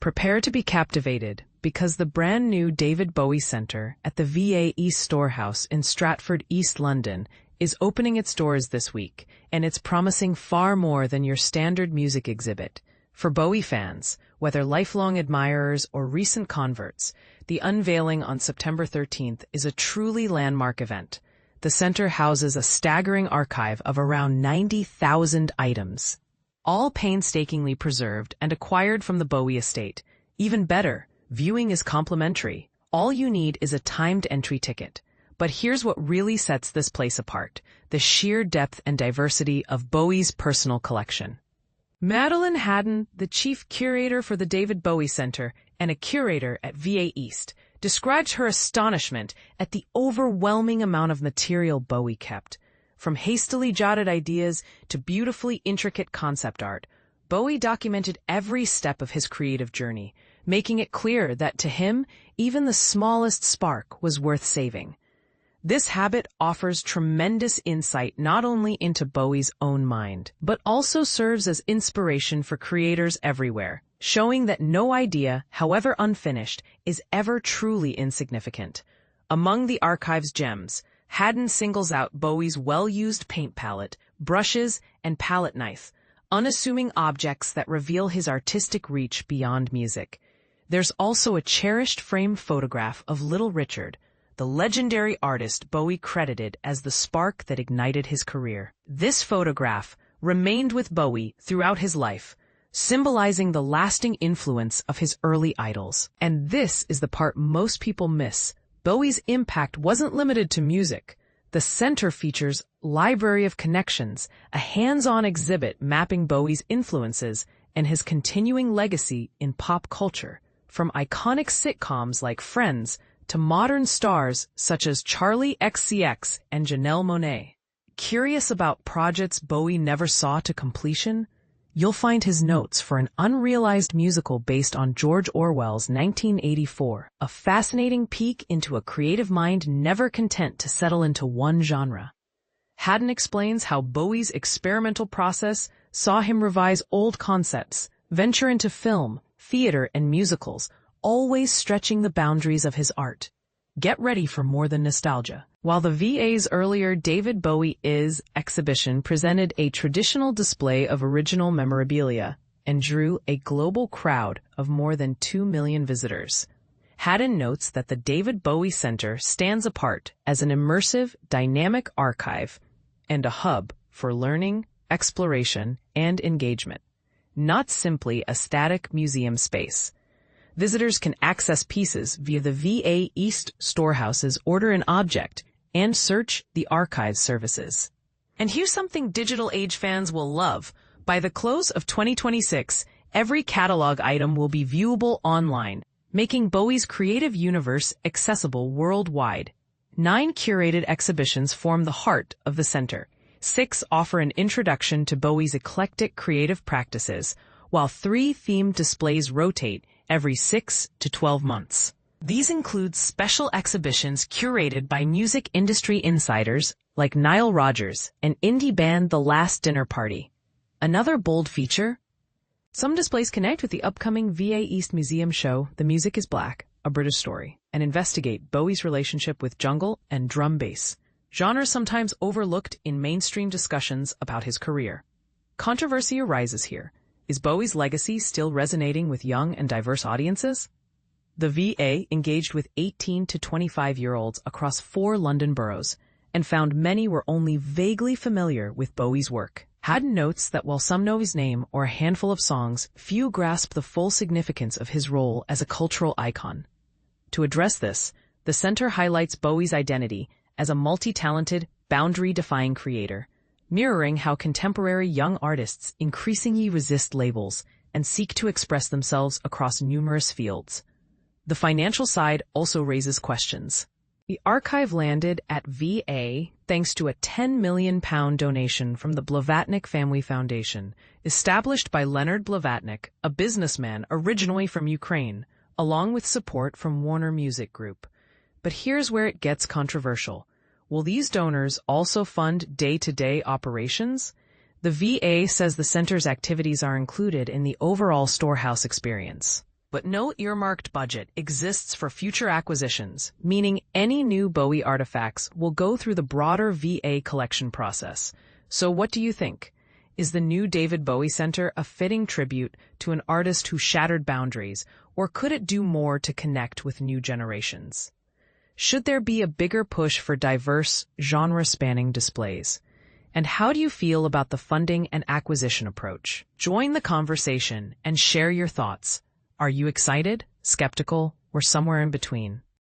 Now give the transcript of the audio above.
Prepare to be captivated because the brand new David Bowie Centre at the V&A East Storehouse in Stratford, East London, is opening its doors this week, and it's promising far more than your standard music exhibit. For Bowie fans, whether lifelong admirers or recent converts, the unveiling on September 13th is a truly landmark event. The centre houses a staggering archive of around 90,000 items, all painstakingly preserved and acquired from the Bowie estate. Even better, viewing is complimentary. All you need is a timed entry ticket. But here's what really sets this place apart: the sheer depth and diversity of Bowie's personal collection. Madeline Haddon, the chief curator for the David Bowie Centre and a curator at V&A East, describes her astonishment at the overwhelming amount of material Bowie kept. From hastily jotted ideas to beautifully intricate concept art, Bowie documented every step of his creative journey, making it clear that to him, even the smallest spark was worth saving. This habit offers tremendous insight not only into Bowie's own mind, but also serves as inspiration for creators everywhere, showing that no idea, however unfinished, is ever truly insignificant. Among the archive's gems, Haddon singles out Bowie's well-used paint palette, brushes, and palette knife, unassuming objects that reveal his artistic reach beyond music. There's also a cherished framed photograph of Little Richard, the legendary artist Bowie credited as the spark that ignited his career. This photograph remained with Bowie throughout his life, symbolizing the lasting influence of his early idols. And this is the part most people miss. Bowie's impact wasn't limited to music. The centre features Library of Connections, a hands-on exhibit mapping Bowie's influences and his continuing legacy in pop culture, from iconic sitcoms like Friends to modern stars such as Charlie XCX and Janelle Monáe. Curious about projects Bowie never saw to completion? You'll find his notes for an unrealized musical based on George Orwell's 1984, a fascinating peek into a creative mind never content to settle into one genre. Haddon explains how Bowie's experimental process saw him revise old concepts, venture into film, theater, and musicals, always stretching the boundaries of his art. Get ready for more than nostalgia. While the VA's earlier David Bowie Is exhibition presented a traditional display of original memorabilia and drew a global crowd of more than 2 million visitors, Haddon notes that the David Bowie Centre stands apart as an immersive, dynamic archive and a hub for learning, exploration, and engagement, not simply a static museum space. Visitors can access pieces via the V&A East Storehouse's Order an Object and search the archive services. And here's something digital age fans will love. By the close of 2026, every catalog item will be viewable online, making Bowie's creative universe accessible worldwide. 9 curated exhibitions form the heart of the centre. 6 offer an introduction to Bowie's eclectic creative practices, while 3 themed displays rotate every 6 to 12 months. These include special exhibitions curated by music industry insiders like Nile Rodgers and indie band The Last Dinner Party. Another bold feature? Some displays connect with the upcoming V&A East Museum show The Music is Black, A British Story, and investigate Bowie's relationship with jungle and drum bass, genres sometimes overlooked in mainstream discussions about his career. Controversy arises here. Is Bowie's legacy still resonating with young and diverse audiences? The VA engaged with 18 to 25-year-olds across 4 London boroughs and found many were only vaguely familiar with Bowie's work. Haddon notes that while some know his name or a handful of songs, few grasp the full significance of his role as a cultural icon. To address this, the centre highlights Bowie's identity as a multi-talented, boundary-defying creator, mirroring how contemporary young artists increasingly resist labels and seek to express themselves across numerous fields. The financial side also raises questions. The archive landed at V&A thanks to a £10 million donation from the Blavatnik Family Foundation, established by Leonard Blavatnik, a businessman originally from Ukraine, along with support from Warner Music Group. But here's where it gets controversial. Will these donors also fund day-to-day operations? The VA says the center's activities are included in the overall storehouse experience. but no earmarked budget exists for future acquisitions, meaning any new Bowie artifacts will go through the broader VA collection process. So what do you think? Is the new David Bowie Centre a fitting tribute to an artist who shattered boundaries, or could it do more to connect with new generations? Should there be a bigger push for diverse, genre-spanning displays? And how do you feel about the funding and acquisition approach? Join the conversation and share your thoughts. Are you excited, skeptical, or somewhere in between?